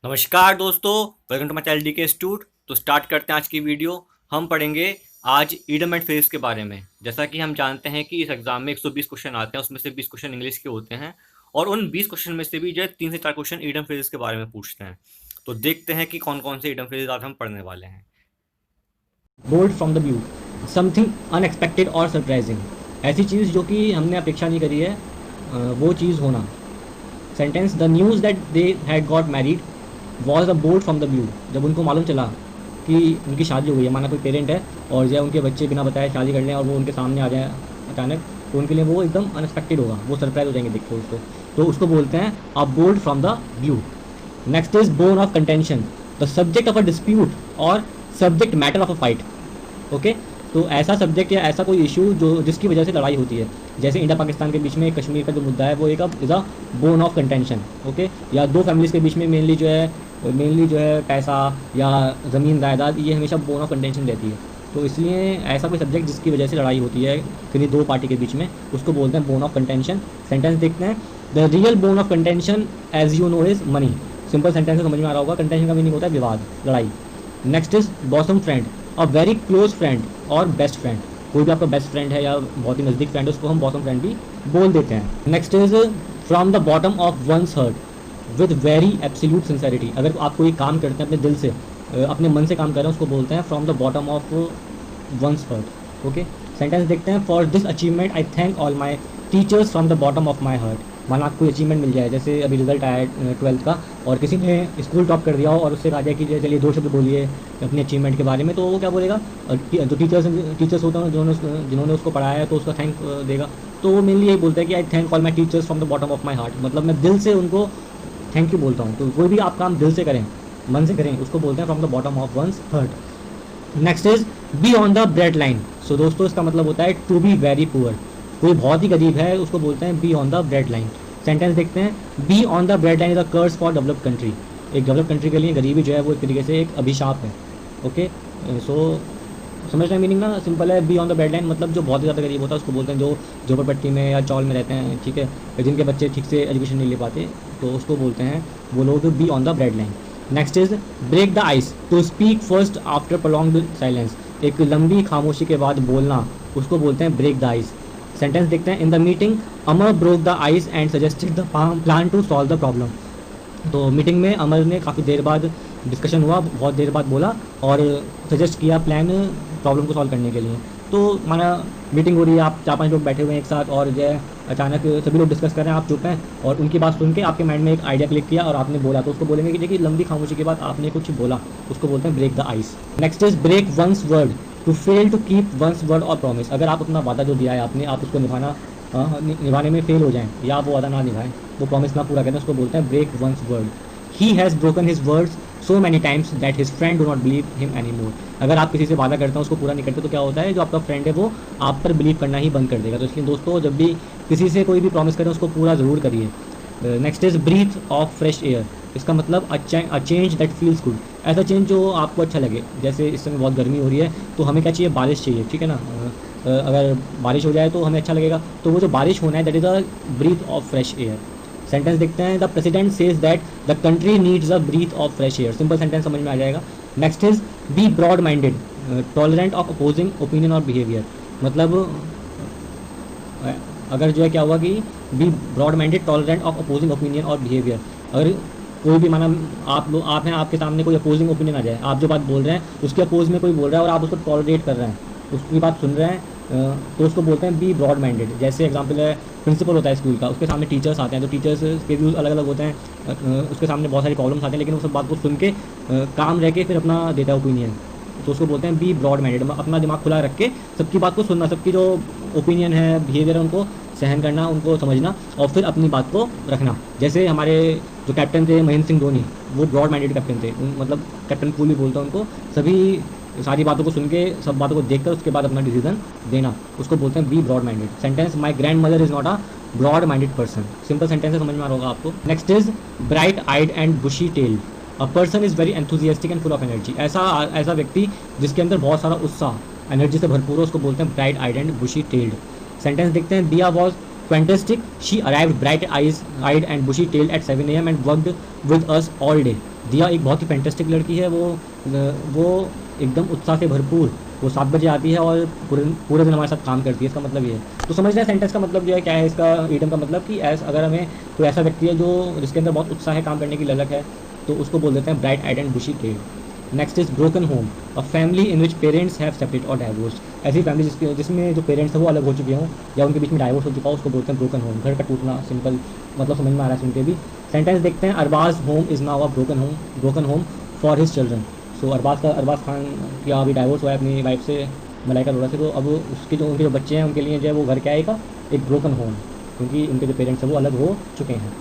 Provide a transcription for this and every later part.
नमस्कार दोस्तों, welcome to my channel D K institute. तो स्टार्ट करते हैं आज की वीडियो। हम पढ़ेंगे आज ईडम एंड फेज के बारे में। जैसा कि हम जानते हैं कि इस एग्जाम में 120 क्वेश्चन आते हैं, उसमें से 20 क्वेश्चन इंग्लिश के होते हैं और उन 20 क्वेश्चन में से भी जो है 3 से 4 क्वेश्चन ईडम फेज के बारे में पूछते हैं। तो देखते हैं कि कौन कौन से ईडम फेज आज हम पढ़ने वाले हैं। Bolt from the blue, something unexpected और सरप्राइजिंग। ऐसी चीज़ जो कि हमने अपेक्षा नहीं करी है, वो चीज़ होना। Sentence, the news that they had got married was a bolt from the blue. जब उनको मालूम चला कि उनकी शादी हो गई है, माना कोई पेरेंट है और जो है उनके बच्चे बिना बताए शादी कर लें और वो उनके सामने आ जाए अचानक, तो उनके लिए वो एकदम अनएक्सपेक्टेड होगा, वो सरप्राइज हो जाएंगे देख के उसको। तो उसको बोलते हैं a bolt from the blue. Next is bone of contention, the subject of a dispute or subject matter of a fight. Okay, तो ऐसा सब्जेक्ट या ऐसा कोई इशू जो जिसकी वजह से लड़ाई होती है, जैसे इंडिया पाकिस्तान के बीच में कश्मीर का जो मुद्दा है वो एक अब is a bone of contention. Okay, या दो फैमिलीज़ के बीच में मेनली जो है पैसा या ज़मीन जायदाद, ये हमेशा बोन ऑफ कंटेंशन रहती है। तो इसलिए ऐसा कोई सब्जेक्ट जिसकी वजह से लड़ाई होती है किसी दो पार्टी के बीच में, उसको बोलते हैं बोन ऑफ कंटेंशन। सेंटेंस देखते हैं, the real bone of contention as you know is money. Simple sentence से समझ में आ रहा होगा, कंटेंशन का मीनिंग होता है विवाद, लड़ाई। Next is bosom friend, a very close friend और बेस्ट फ्रेंड। कोई भी आपका बेस्ट फ्रेंड है या बहुत ही नज़दीक फ्रेंड है, उसको हम बॉसम फ्रेंड भी बोल देते हैं। Next is from the bottom of one's heart with very absolute sincerity. अगर आप कोई काम करते हैं अपने दिल से, अपने मन से काम कर रहे हैं, उसको बोलते हैं from the bottom of one's heart. Okay, sentence देखते हैं, for this achievement I thank all my teachers from the bottom of my heart. माना आपको अचीवमेंट मिल जाए, जैसे अभी रिजल्ट आया है 12th का और किसी ने स्कूल टॉप कर दिया हो और उससे कहा जाए कि चलिए 2 शब्द बोलिए अपने अचीवमेंट के बारे में, तो वो क्या बोलेगा, जो टीचर्स होते हैं जिन्होंने उसको पढ़ाया है तो उसका थैंक देगा। तो वो मेनली यही बोलता है कि आई thank all my teachers from the bottom of my heart, मतलब मैं दिल से उनको थैंक यू बोलता हूँ। तो कोई भी आप काम दिल से करें, मन से करें, उसको बोलते हैं from the bottom of one's heart. Next is be on the bread line. So दोस्तों, इसका मतलब होता है टू बी वेरी पुअर। कोई बहुत ही गरीब है, उसको बोलते हैं be on the bread line. Sentence देखते हैं, be on the bread line is a curse for developed country. एक डेवलप कंट्री के लिए गरीबी जो है वो एक तरीके से एक अभिशाप है। ओके, सो समझ रहे हैं मीनिंग ना, सिंपल है। B on the bread line मतलब जो बहुत ज़्यादा गरीब होता है उसको बोलते हैं जो झोपड़पट्टी में या चौल में रहते हैं, ठीक है, जिनके बच्चे ठीक से एजुकेशन नहीं ले पाते, तो उसको बोलते हैं वो लोग be on the bread line. Next is break the ice, to speak first after prolonged silence. एक लंबी खामोशी के बाद बोलना, उसको बोलते हैं ब्रेक द आइस। सेंटेंस देखते हैं, in the meeting Amar broke the ice and suggested the plan to solve the problem. तो मीटिंग में अमर ने काफ़ी देर बाद डिस्कशन हुआ, बहुत देर बाद बोला और सजेस्ट किया प्लान प्रॉब्लम को सॉल्व करने के लिए। तो माना मीटिंग हो रही है, आप 4-5 लोग बैठे हुए हैं एक साथ और जो है अचानक सभी लोग डिस्कस कर रहे हैं, आप चुप हैं और उनकी बात सुन के आपके माइंड में एक आइडिया क्लिक किया और आपने बोला, तो उसको बोलेंगे कि देखिए लंबी खामोशी के बाद आपने कुछ बोला, उसको बोलते हैं break the ice. Next is break one's word, to fail to keep one's word और प्रॉमिस। अगर आप अपना वादा जो दिया है आपने, आप उसको निभाने में फेल हो जाएं या आप वो वादा ना निभाएं, वो प्रॉमिस ना पूरा करें, उसको बोलते हैं break one's word. He has broken his words so many times that his friend do not believe him any more. अगर आप किसी से वादा करते हैं उसको पूरा नहीं करते, तो क्या होता है, जो आपका फ्रेंड है वो आप पर बिलीव करना ही बंद कर देगा। तो इसलिए दोस्तों, जब भी किसी से कोई भी प्रॉमिस करें उसको पूरा ज़रूर करिए। Next is breath of fresh air. इसका मतलब a change that feels good, ऐसा चेंज जो आपको अच्छा लगे। जैसे इस समय बहुत गर्मी हो रही है तो हमें क्या चाहिए, बारिश चाहिए, ठीक है ना। अगर बारिश हो जाए तो हमें अच्छा लगेगा, तो वो जो बारिश होना है that is a breath of fresh air. Sentence देखते हैं, the president says that the country needs a breath of fresh air. Simple sentence समझ में आ जाएगा। Next is be broad minded, tolerant of opposing opinion और behaviour. मतलब अगर जो है क्या हुआ कि be broad minded, tolerant of opposing opinion और बिहेवियर। अगर कोई भी माना आप हैं, आपके सामने कोई अपोजिंग ओपिनियन आ जाए, आप जो बात बोल रहे हैं उसके अपोज में कोई बोल रहा है और आप उसको टॉलरेट कर रहे हैं, उसकी बात सुन रहे हैं, तो उसको बोलते हैं बी ब्रॉड माइंडेड। जैसे एग्जांपल है, प्रिंसिपल होता है स्कूल का, उसके सामने टीचर्स आते हैं, तो टीचर्स के व्यूज़ अलग अलग होते हैं, उसके सामने बहुत सारी प्रॉब्लम्स आते हैं, लेकिन उस सब बात को सुन के काम रह के फिर अपना देता है ओपिनियन, तो उसको बोलते हैं बी ब्रॉड माइंडेड। अपना दिमाग खुला रख के सबकी बात को सुनना, सबकी जो ओपिनियन है, बिहेवियर है, उनको सहन करना, उनको समझना और फिर अपनी बात को रखना। जैसे हमारे जो कैप्टन थे महेंद्र सिंह धोनी, वो ब्रॉड माइंडेड कैप्टन थे, मतलब कैप्टन कूल भी बोलता है उनको। सभी सारी बातों को सुन के, सब बातों को देखकर उसके बाद अपना डिसीजन देना, उसको बोलते हैं be broad minded. Sentence, my grandmother is not a broad minded person. Simple sentence है, समझ में आ रहा होगा आपको। Next is bright eyed and bushy tailed, a person is very enthusiastic and full of energy. ऐसा व्यक्ति जिसके अंदर बहुत सारा उत्साह, एनर्जी से भरपूर है, उसको बोलते हैं bright eyed and bushy tailed. Sentence देखते हैं, Diya was fantastic. She arrived bright eyed and bushy tailed at 7 a.m. and worked with us all day. दिया एक बहुत ही फैंटेस्टिक लड़की है, वो एकदम उत्साह से भरपूर, वो 7 बजे आती है और पूरे पूरे दिन हमारे साथ काम करती है। इसका मतलब ये है। तो समझ रहे हैं सेंटेंस का मतलब जो है क्या है, इसका ईडम का मतलब कि अगर हमें कोई ऐसा व्यक्ति है जो जिसके अंदर बहुत उत्साह है, काम करने की ललक है, तो उसको बोल देते हैं bright eyed and bushy tail. Next is broken home, a family in which parents have separate or divorce. ऐसी फैमिली जिसमें जो पेरेंट्स हैं वो अलग हो चुके हों या उनके बीच में डाइवोर्स हो चुका हो, उसको बोलते हैं ब्रोकन होम। घर का टूटना, सिंपल मतलब समझ में आ रहा है सुन के भी। सेंटेंस देखते हैं, Arbaaz home is now a broken home for his children. So Arbaaz Khan का अभी डाइवोर्स हुआ है अपनी वाइफ से, मलाइका अरोड़ा से, तो अब उनके जो बच्चे हैं उनके लिए जो है वो घर क्या आएगा, एक ब्रोकन होम, क्योंकि उनके जो पेरेंट्स हैं वो अलग हो चुके हैं।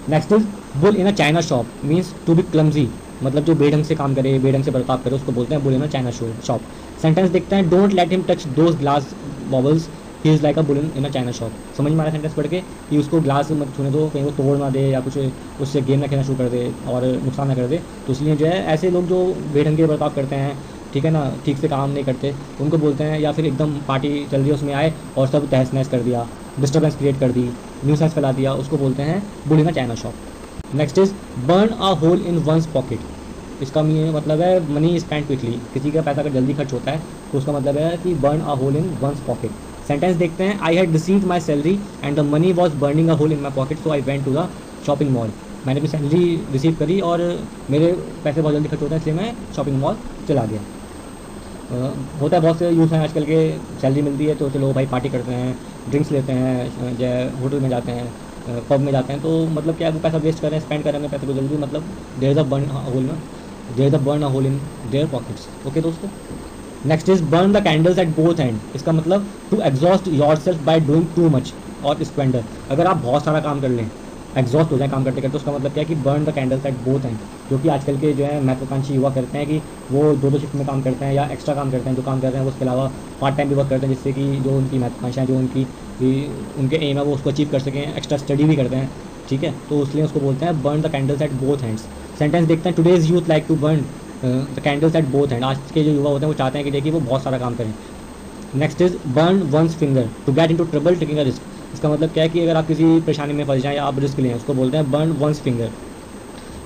Next is bull in a china shop means to be clumsy, मतलब जो बेढंग से काम करे, बेढंग से बर्ताव करे, उसको बोलते हैं bull in a china shop. Sentence देखते हैं, don't let him touch those glass baubles, he is like a bull in a china shop. समझ में आ रहा है सेंटेंस पढ़ के कि उसको ग्लास मत छूने दो, कहीं वो तोड़ ना दे या कुछ उससे गेम ना खेलना शुरू कर दे और नुकसान ना कर दे। तो इसलिए जो है ऐसे लोग जो बेढंग के बर्ताव करते हैं, ठीक है ना, ठीक से काम नहीं करते, उनको बोलते हैं, या फिर एकदम पार्टी चल रही है उसमें आए और सब तहस नहस कर दिया, डिस्टर्बेंस क्रिएट कर दी, न्यूसेंस फैला दिया, उसको बोलते हैं bull in a china shop. Next is burn a hole in one's pocket. इसका मतलब है मनी स्पेंड क्विकली, किसी का पैसा अगर जल्दी खर्च होता है तो उसका मतलब है कि burn a hole in one's pocket. Sentence देखते हैं, I had received my salary and the money was burning a hole in my pocket so I went to the shopping mall. मैंने अपनी सैलरी रिसीव करी और मेरे पैसे बहुत जल्दी खर्च होते हैं, इसलिए मैं शॉपिंग मॉल चला गया। होता है बहुत से यूथ हैं आजकल के, सैलरी मिलती है तो चलो भाई पार्टी करते हैं, ड्रिंक्स लेते हैं, जो होटल में जाते हैं, पब में जाते हैं, तो मतलब क्या है वो पैसा वेस्ट कर रहे हैं, स्पेंड कर रहे हैं पैसे को जल्दी, मतलब there is a burn hole में, there is a burn a hole in their pockets. Okay दोस्तों। Next is burn the candles at both end. इसका मतलब to exhaust yourself by doing too much or spender. अगर आप बहुत सारा काम कर लें, एग्जॉस्ट हो जाए काम करते करते, उसका मतलब क्या है कि burn the candles at both and. जो कि आजकल के जो है महत्वाकांक्षी युवा करते हैं कि वो 2-2 शिफ्ट में काम करते हैं या एक्स्ट्रा काम करते हैं, जो काम कर रहे हैं वो उसके अलावा पार्ट टाइम भी वर्क करते हैं, जिससे कि जो उनकी महत्वाकांक्षाएँ, जो उनके एम है वो उसको अचीव कर सकें, एक्स्ट्रा स्टडी भी करते हैं, ठीक है, तो इसलिए उसको बोलते हैं burn the candles at both hands. Sentence देखते हैं, today's youth like to burn the candles at both hand. आज के जो युवा होते हैं वो चाहते हैं कि देखिए वो बहुत सारा काम करें। Next is burn one's finger to get into trouble taking a risk. इसका मतलब क्या है कि अगर आप किसी परेशानी में फंस जाएं या आप रिस्क लें, उसको बोलते हैं burn one's finger.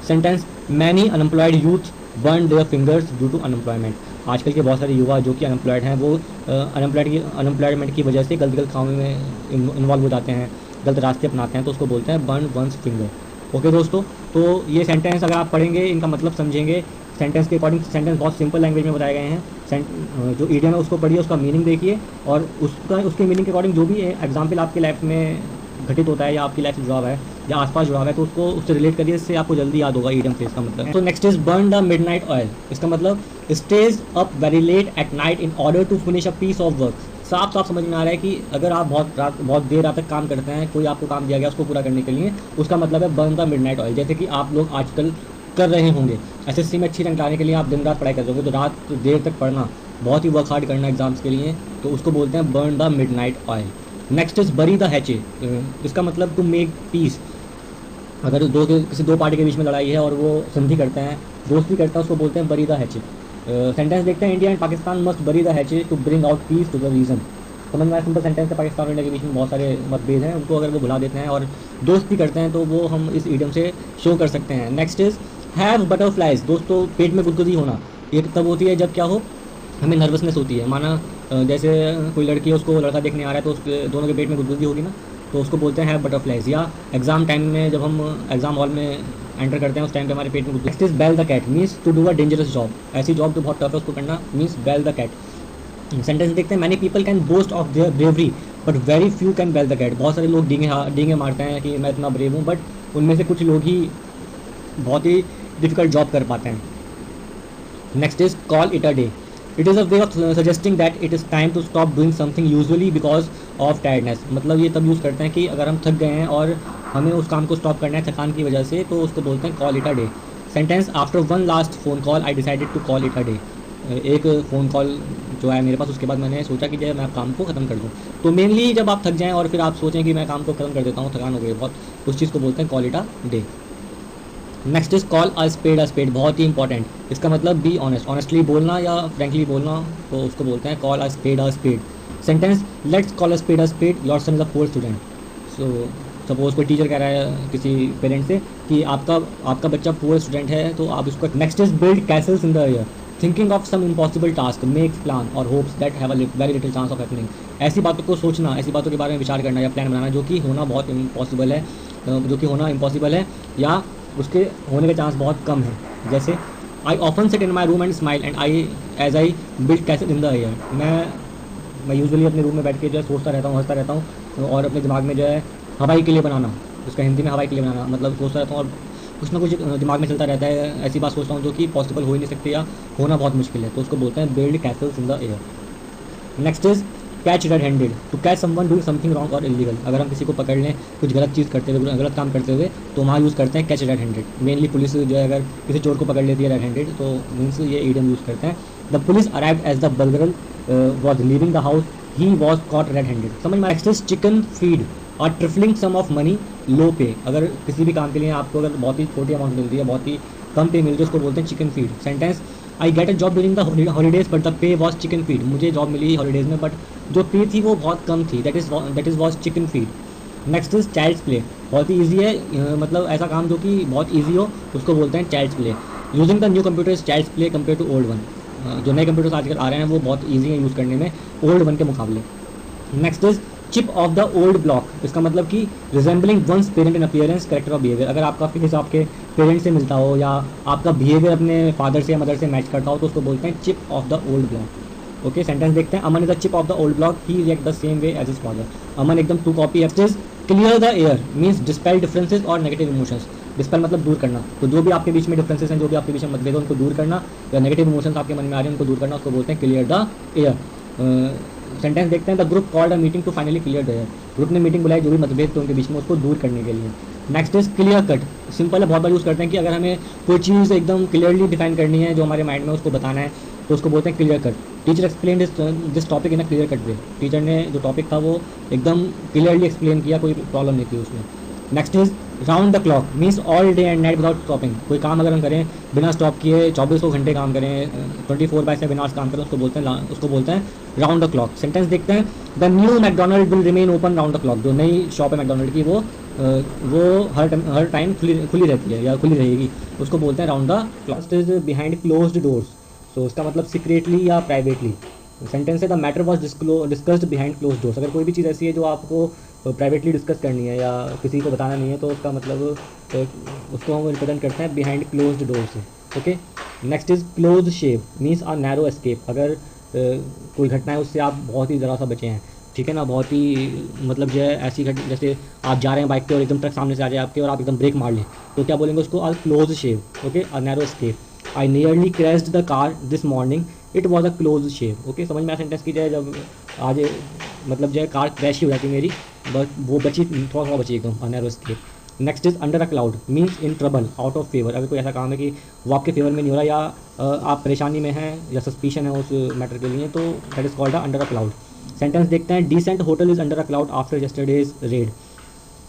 Sentence, many unemployed youth burn their fingers due to unemployment. आजकल के बहुत सारे युवा जो कि अनएम्प्लॉयड हैं वो अनएम्प्लॉयमेंट की वजह से गलत कामों में इन्वॉल्व हो जाते हैं, गलत रास्ते अपनाते हैं, तो उसको बोलते हैं बर्न वंस फिंगर। ओके दोस्तों, तो ये सेंटेंस अगर आप पढ़ेंगे, इनका मतलब समझेंगे, सेंटेंस के अकॉर्डिंग सेंटेंस बहुत सिंपल लैंग्वेज में बताए गए हैं। जो ईडियम है उसको पढ़िए, उसका मीनिंग देखिए और उसके मीनिंग के अकॉर्डिंग जो भी एग्जाम्पल आपकी लाइफ में घटित होता है या आपकी लाइफ से जुड़ा हुआ है या आसपास जुड़ा हुआ है, तो उसको उससे रिलेट करिए, इससे आपको जल्दी याद होगा ईडियम फ्रेज का मतलब। तो next is burn the midnight oil. इसका मतलब stays up very late at night in order to finish a piece of work. साफ साफ समझ में आ रहा है कि अगर आप बहुत देर रात तक काम करते हैं, कोई आपको काम दिया गया उसको पूरा करने के लिए, उसका मतलब है बर्न द मिडनाइट ऑयल। जैसे कि आप लोग आजकल कर रहे होंगे, एसएससी में अच्छी रैंक लाने के लिए आप दिन रात पढ़ाई कर रहे होंगे, तो रात देर तक पढ़ना, बहुत ही वर्क हार्ड करना एग्जाम्स के लिए, तो उसको बोलते हैं burn the midnight oil. Next is bury the hatchet. इसका मतलब टू मेक पीस। अगर किसी दो पार्टी के बीच में लड़ाई है और वो संधि करते हैं, दोस्ती करते हैं, उसको बोलते हैं बरी द हैचे। सेंटेंस देखते हैं, India and Pakistan must bury the hatchet to bring out peace to the region. समझ में आया सिंपल सेंटेंस है, पाकिस्तान और इंडिया के बीच में बहुत सारे मतभेद हैं, उनको अगर वो भुला देते हैं और दोस्ती करते हैं तो वो हम इस ईडियम से शो कर सकते हैं। Next is have butterflies. दोस्तों, पेट में गुदगुदी होना ये तब होती है जब क्या हो, हमें नर्वसनेस होती है। माना जैसे कोई लड़की है, उसको लड़का देखने आ रहा है, तो उसके दोनों के पेट में गुदगुदी होगी ना, तो उसको बोलते हैं हैव बटरफ्लाइज। या एग्जाम टाइम में जब हम एग्जाम हॉल में एंटर करते हैं उस टाइम पे हमारे पेट में गुदगुदी। Next is bell the cat means to do a dangerous job. ऐसी जॉब जो बहुत टफ है उसको करना means bell the cat. Sentence देखते हैं, many people can boast of their bravery but very few can bell the cat. बहुत सारे लोग डींगे मारते हैं कि मैं इतना ब्रेव हूँ, बट उनमें से कुछ लोग ही बहुत ही डिफिकल्ट जॉब कर पाते हैं। Next is call it a day. It is a way of suggesting that it is time to stop doing something usually because of tiredness. मतलब ये तब यूज़ करते हैं कि अगर हम थक गए हैं और हमें उस काम को स्टॉप करना है थकान की वजह से, तो उसको बोलते हैं call it a day. Sentence, after one last phone call I decided to call it a day. एक फ़ोन कॉल जो है मेरे पास, उसके बाद मैंने सोचा कि जो मैं काम को ख़त्म कर दूँ। तो मेनली जब आप थक जाएँ और फिर आप सोचें कि मैं काम को ख़त्म कर देता हूँ, थकान हो गई बहुत, उस चीज़ को बोलते हैं call it a day. Next is call a spade, बहुत ही इंपॉर्टेंट। इसका मतलब बी ऑनेस्ट, ऑनेस्टली बोलना या फ्रेंकली बोलना, तो उसको बोलते हैं call a spade. Sentence, let's call a spade, your son is a poor student. So suppose कोई टीचर कह रहा है किसी पेरेंट से कि आपका बच्चा पुअर स्टूडेंट है, तो आप उसको next is build castles in the air, thinking of some impossible task, makes plan or hopes that have a very little chance of happening. ऐसी बातों को सोचना, ऐसी बातों के बारे में विचार करना या प्लान बनाना जो कि होना बहुत इम्पॉसिबल है, या उसके होने के चांस बहुत कम है। जैसे I often sit in my room and smile and I build castle in the air. मैं यूजुअली अपने रूम में बैठ के जो है सोचता रहता हूँ, हंसता रहता हूँ और अपने दिमाग में जो है हवाई किले बनाना, उसका हिंदी में हवाई किले बनाना मतलब सोचता रहता हूँ और कुछ ना कुछ दिमाग में चलता रहता है, ऐसी बात सोचता हूँ जो कि पॉसिबल हो ही नहीं सकती या होना बहुत मुश्किल है, तो उसको बोलते हैं build castles in the air. Next is catch red handed, to catch someone doing something wrong or illegal. अगर हम किसी को पकड़ लें कुछ गलत चीज़ करते हुए, गलत काम करते हुए, तो वहाँ यूज़ करते हैं catch red handed. Mainly police जो है अगर किसी चोर को पकड़ लेती है रेड हैंडेड, तो मीन्स ये ईडियम यूज़ करते हैं। The police arrived as the burglar was leaving the house, he was caught red handed. समझ में। Next is chicken feed or trifling sum of money low pay. अगर किसी भी काम के लिए आपको अगर बहुत ही छोटी अमाउंट मिलती है, बहुत ही कम पे मिलती है, उसको बोलते हैं chicken feed. Sentence I get a job during the holidays but the pay was chicken feed. मुझे जॉब मिली हॉलीडेज में बट जो पे थी वो बहुत कम थी, that is was chicken feed. Next is child's play, बहुत ही ईजी है, मतलब ऐसा काम जो कि बहुत ईजी हो उसको बोलते हैं child's play. Using the new computers child's play compare to old one. जो नए कंप्यूटर्स आजकल आ रहे हैं वो बहुत ईजी हैं यूज़ करने में ओल्ड वन के मुकाबले। Next is chip off the old block, इसका मतलब कि resembling one's parent in appearance, character or behaviour. अगर आपका फेस आपके पेरेंट से मिलता हो या आपका बिहेवियर अपने फादर से या मदर से मैच करता हो तो उसको बोलते हैं chip off the old block. Okay, sentence देखते हैं। Aman is the chip off the old block, he react the same way as his father. Aman एकदम टू कॉपी है। Clear the air means dispel differences or negative emotions. Dispel मतलब दूर करना, तो जो भी आपके बीच में डिफरेंसेस हैं, जो भी आपके बीच में मतभेद है, उनको दूर करना, या नेगेटिव इमोशंस आपके मन में आ रहे हैं उनको दूर करना, उसको बोलते हैं क्लियर द एयर। सेंटेंस देखते हैं। The group called a meeting to finally clear the air. Group ने मीटिंग बुलाई जो भी मतभेद थे उनके बीच में उसको दूर करने के लिए। Next is clear cut, simple है, बहुत बार यूज़ करते हैं कि अगर हमें कोई चीज़ एकदम क्लियरली डिफाइन करनी है जो हमारे माइंड में उसको बताना है तो उसको बोलते हैं clear cut. Teacher explain this topic in a clear cut way. Teacher ने जो टॉपिक था वो एकदम क्लियरली एक्सप्लेन किया, कोई प्रॉब्लम नहीं थी उसमें। Next is round the clock means all day and night without stopping. कोई काम अगर हम करें बिना स्टॉप किए 24 घंटे काम करें, 24/7 आवर्स काम करें, उसको बोलते हैं राउंड द क्लॉक। सेंटेंस देखते हैं। The new McDonald will remain open round the clock. जो नई शॉप है मैकडोनल्ड की वो हर टाइम खुली रहती है या खुली रहेगी, उसको बोलते हैं round the clock. Is behind closed doors, so उसका मतलब सीक्रेटली या प्राइवेटली। सेंटेंस है the matter was discussed behind close doors. अगर कोई भी चीज़ ऐसी है जो आपको प्राइवेटली डिस्कस करनी है या किसी को बताना नहीं है तो उसका मतलब उसको हम रिप्रेजेंट करते हैं बिहाइंड क्लोज्ड डोर से। Okay, next is close shave means a narrow escape. अगर कोई घटना है उससे आप बहुत ही ज़रा सा बचे हैं, ठीक है ना, बहुत ही मतलब जो है ऐसी जैसे आप जा रहे हैं बाइक पे और एकदम ट्रक सामने से आ जाए आपके और आप एकदम ब्रेक मार लें तो क्या बोलेंगे उसको, a close shave. Okay, a narrow escape. I nearly crashed the car this morning, it was a close shave. Okay, समझ में आया सेंटेंस की जाए जब आज मतलब जो है कार क्रैश ही हो जाती मेरी, बट वो बची, थोड़ा बची एकदम, अ narrow escape. Next is under a cloud means in trouble, out of favour. अगर कोई ऐसा काम है कि वो आपके फेवर में नहीं हो रहा या आप परेशानी में हैं या सस्पिशन है उस मैटर के लिए, तो that is called under a cloud. Sentence देखते हैं। Decent hotel is under a cloud after yesterday's raid.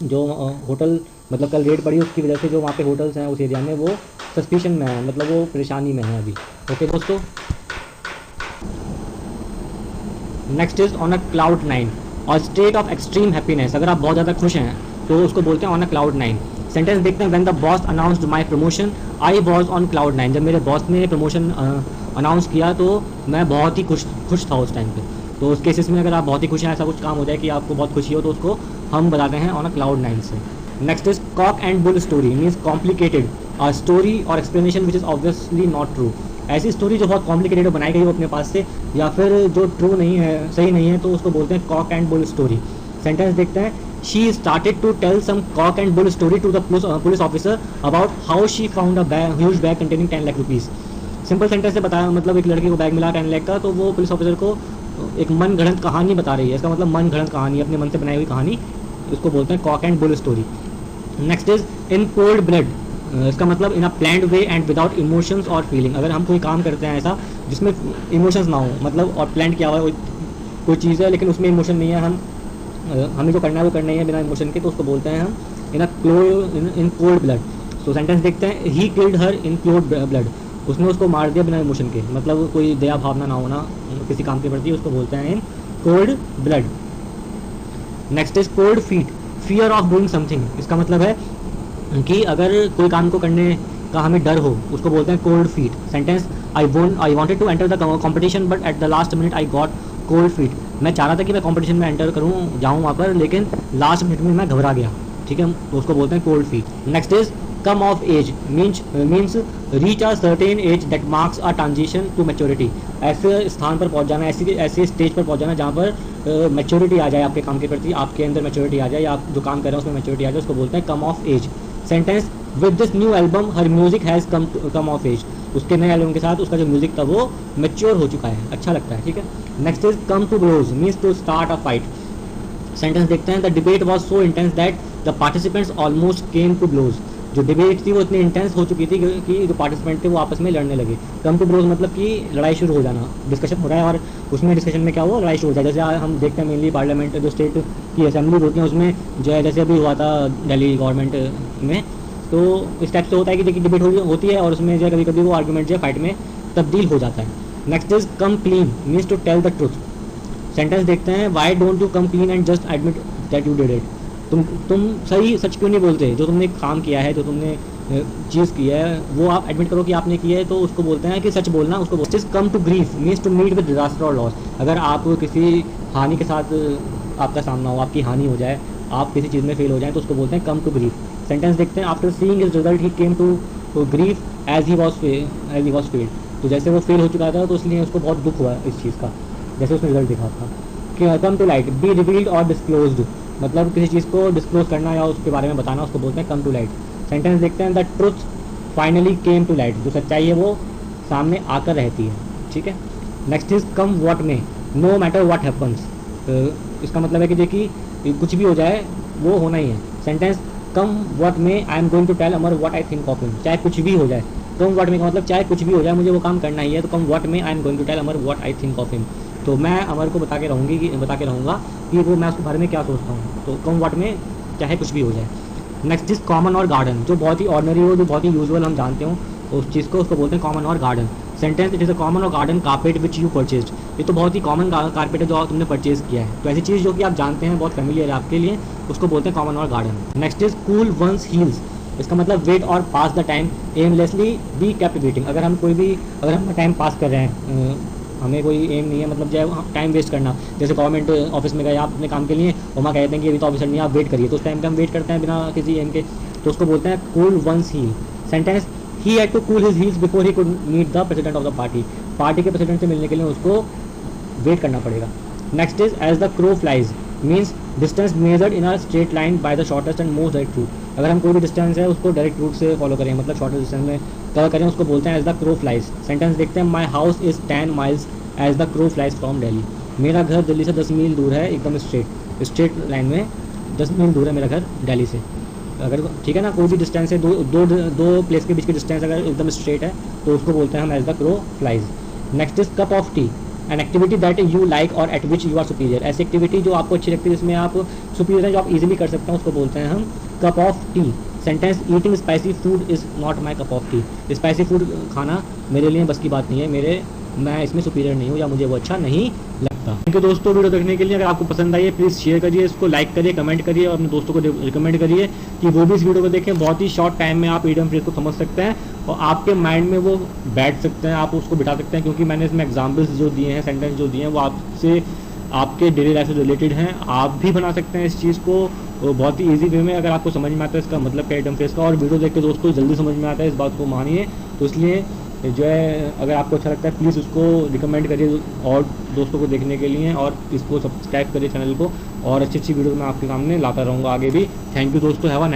जो होटल मतलब कल रेड पड़ी उसकी वजह से जो वहाँ पे होटल्स हैं उस एरिया में वो सस्पिशन में है, मतलब वो परेशानी में है अभी। ओके दोस्तों, next is on a cloud 9 और स्टेट ऑफ एक्सट्रीम हैप्पीनेस। अगर आप बहुत ज़्यादा खुश हैं तो उसको बोलते हैं ऑन अ क्लाउड 9। सेंटेंस देखते हैं। When the boss announced my promotion I was on cloud 9। जब मेरे बॉस ने प्रमोशन अनाउंस किया तो मैं बहुत ही खुश था उस टाइम पे। तो उस केसेस में अगर आप बहुत ही खुश हैं, ऐसा कुछ काम हो जाए कि आपको बहुत खुशी हो, तो उसको हम बताते हैं ऑन अ क्लाउड 9 से। Next is cock and bull story means complicated story or explanation which is obviously not true. ऐसी स्टोरी जो बहुत कॉम्प्लिकेटेड बनाई गई हो अपने पास से या फिर जो ट्रू नहीं है, सही नहीं है, तो उसको बोलते हैं cock and bull story. Sentence देखते हैं। She started to tell some cock and bull story to the police officer about how she found a huge bag containing 10 lakh rupees. Simple sentence से बताया, मतलब एक लड़के को बैग मिला 10 लाख का, तो वो पुलिस ऑफिसर को एक मन गढ़ंत कहानी बता रही है। इसका मतलब मन गढ़ंत कहानी, अपने मन से बनाई हुई कहानी, उसको बोलते हैं cock and bull story. Next is in cold blood. इसका मतलब in a planned way and without emotions or feeling. अगर हम कोई काम करते हैं ऐसा जिसमें इमोशंस ना हो, मतलब और प्लान किया हुआ है कोई चीज़ है लेकिन उसमें इमोशन नहीं है, हमें जो करना है वो करना ही है बिना इमोशन के, तो उसको बोलते हैं हम इन कोल्ड ब्लड। सो सेंटेंस देखते हैं। He killed her in cold blood. उसने उसको मार दिया बिना इमोशन के, मतलब कोई दया भावना ना होना किसी काम के प्रति, उसको बोलते हैं इन cold blood. Next is cold feet. Fear of doing something, इसका मतलब है कि अगर कोई काम को करने का हमें डर हो उसको बोलते हैं cold feet. Sentence, I wanted to enter the competition but at the last minute I got cold feet. मैं चाह रहा था कि मैं कंपटीशन में एंटर करूँ, जाऊँ वहाँ पर, लेकिन लास्ट मिनट में मैं घबरा गया। ठीक है, तो उसको बोलते हैं cold feet. Next is come of age, means reach a certain age that marks a transition to maturity. ऐसे स्थान पर पहुंच जाना, ऐसे स्टेज पर पहुंच जाना जहाँ पर मैच्योरिटी आ जाए आपके काम के प्रति, आपके अंदर मैच्योरिटी आ जाए, या आप जो काम कर रहे हैं उसमें मैच्योरिटी आ जाए, उसको बोलते हैं come of age. Sentence, with this new album her music has come of age. उसके नए एल्बम के साथ उसका जो म्यूजिक था वो मैच्योर हो चुका है, अच्छा लगता है। ठीक है, next is come to blows, means to start a fight. Sentence देखते हैं, the debate was so intense that the participants almost came to blows. जो डिबेट थी वो इतनी इंटेंस हो चुकी थी कि जो पार्टिसिपेंट थे वो आपस में लड़ने लगे। कम टू ब्लोज मतलब कि लड़ाई शुरू हो जाना, डिस्कशन हो रहा है और उसमें डिस्कशन में क्या हुआ, लड़ाई शुरू हो जाए। जैसे हम देखते हैं मेनली पार्लियामेंट जो स्टेट की असेंबली होती है उसमें जो है, जैसे अभी हुआ था दिल्ली गवर्नमेंट में, तो इस टाइप से होता है कि देखिए डिबेट होती है और उसमें जो है कभी कभी वो आर्गूमेंट जो है फाइट में तब्दील हो जाता है। Next is come clean, means to tell the truth. Sentence देखते हैं, why don't you come clean and just admit that you did it. तुम सही सच क्यों नहीं बोलते, जो तुमने काम किया है, जो तुमने चीज़ की है वो आप एडमिट करो कि आपने की है, तो उसको बोलते हैं कि सच बोलना। उसको बोलते हैं come to grief, means to meet with disaster or loss. अगर आप किसी हानि के साथ आपका सामना हो, आपकी हानि हो जाए, आप किसी चीज़ में फेल हो जाए, तो उसको बोलते हैं कम टू ग्रीफ। सेंटेंस देखते हैं, after seeing his result he came to grief as he was failed. तो जैसे वो फेल हो चुका था तो इसलिए उसको बहुत दुख हुआ इस चीज़ का, जैसे उसने रिजल्ट दिखा था। कि come to light, be revealed or disclosed, मतलब किसी चीज़ को डिस्क्लोज करना या उसके बारे में बताना, उसको बोलते हैं कम टू लाइट। सेंटेंस देखते हैं, the truth finally came to light, जो सच्चाई है वो सामने आकर रहती है। ठीक है, नेक्स्ट इज कम व्हाट में, नो मैटर व्हाट हैपन्स। इसका मतलब है कि देखिए कुछ भी हो जाए वो होना ही है। Sentence, come what may I am going to tell Amar what I think of him. चाहे कुछ भी हो जाए, कम व्हाट में का मतलब चाहे कुछ भी हो जाए मुझे वो काम करना ही है, तो come what may I am going to tell Amar what I think of him. तो मैं अमर को बता के रहूँगा कि वो मैं उसके बारे में क्या सोचता हूँ। तो कम व्हाट में चाहे कुछ भी हो जाए। Next is common or garden, जो बहुत ही ऑर्डनरी हो, जो बहुत ही यूजुअल हम जानते हो उस चीज़ को, उसको बोलते हैं common or garden. Sentence, it is a common or garden carpet which you purchase. ये तो बहुत ही कॉमन कारपेट है जो तुमने परचेज किया है। तो ऐसी चीज़ जो कि आप जानते हैं, बहुत फेमिलियर है आपके लिए, उसको बोलते हैं common or garden. Next is cool one's heels, इसका मतलब wait or pass the time aimlessly be kept waiting. अगर हम टाइम पास कर रहे हैं, हमें कोई एम नहीं है, मतलब जो है टाइम वेस्ट करना। जैसे गवर्नमेंट ऑफिस में गए आप अपने काम के लिए और वहाँ कहते हैं कि अभी तो ऑफिसर नहीं, आप वेट करिए, तो उस टाइम पे हम वेट करते हैं बिना किसी एम के, तो उसको बोलते हैं cool one's heel. Sentence, he had to cool his heels before he could meet the president of the party. Party के प्रेसिडेंट से मिलने के लिए उसको वेट करना पड़ेगा। Next is as the crow flies, means distance measured in a straight line by the shortest and most direct route. अगर हम कोई भी डिस्टेंस है उसको डायरेक्ट रूट से फॉलो करें, मतलब शॉर्टेस्ट डिस्टेंस में कवर करें, उसको बोलते हैं as the crow flies. Sentence देखते हैं, my house is 10 miles as the crow flies from Delhi. मेरा घर दिल्ली से 10 मील दूर है, एकदम स्ट्रेट लाइन में 10 मील दूर है मेरा घर दिल्ली से। अगर ठीक है ना, कोई भी डिस्टेंस है, दो प्लेस के बीच की डिस्टेंस अगर एकदम स्ट्रेट है तो उसको बोलते हैं हम as the crow flies. Next is cup of tea, an activity that you like or at which you are superior. ऐसी एक्टिविटी जो आपको अच्छी लगती है, जिसमें आप सुपीरियर है, जो आप इजीली कर सकते हैं, उसको बोलते हैं हम cup of T. Sentence, eating spicy food is not my cup of T. Spicy food खाना मेरे लिए बस की बात नहीं है, मैं इसमें सुपीरियर नहीं हूँ या मुझे वो अच्छा नहीं लगता। थैंक यू दोस्तों वीडियो देखने के लिए। अगर आपको पसंद आई है प्लीज़ शेयर करिए, इसको लाइक करिए, कमेंट करिए और अपने दोस्तों को रिकमेंड करिए कि वो भी इस वीडियो को देखें। बहुत ही शॉर्ट टाइम में आप ईडियम फ्रेज को समझ सकते हैं और आपके माइंड में वो बैठ सकते हैं, आप उसको बिठा सकते हैं, क्योंकि मैंने इसमें एग्जाम्पल्स जो दिए हैं, सेंटेंस जो दिए हैं, वो आपसे आपके डेली लाइफ से रिलेटेड हैं। आप भी बना सकते हैं इस चीज़ को बहुत ही ईजी वे में, अगर आपको समझ में आता है इसका मतलब क्या ईडियम फ्रेज का। और वीडियो देख के दोस्तों जल्दी समझ में आता है, इस बात को मानिए। तो इसलिए जो है अगर आपको अच्छा लगता है प्लीज़ उसको रिकमेंड करिए और दोस्तों को देखने के लिए, और इसको सब्सक्राइब करिए चैनल को, और अच्छी अच्छी वीडियो मैं आपके सामने लाता रहूँगा आगे भी। थैंक यू दोस्तों, हैव अ